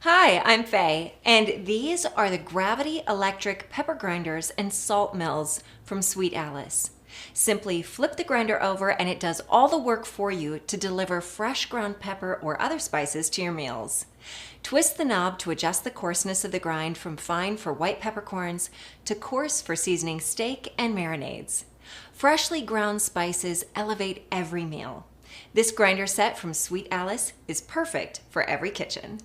Hi, I'm Faye, and these are the Gravity Electric Pepper Grinders and Salt Mills from Sweet Alice. Simply flip the grinder over and it does all the work for you to deliver fresh ground pepper or other spices to your meals. Twist the knob to adjust the coarseness of the grind from fine for white peppercorns to coarse for seasoning steak and marinades. Freshly ground spices elevate every meal. This grinder set from Sweet Alice is perfect for every kitchen.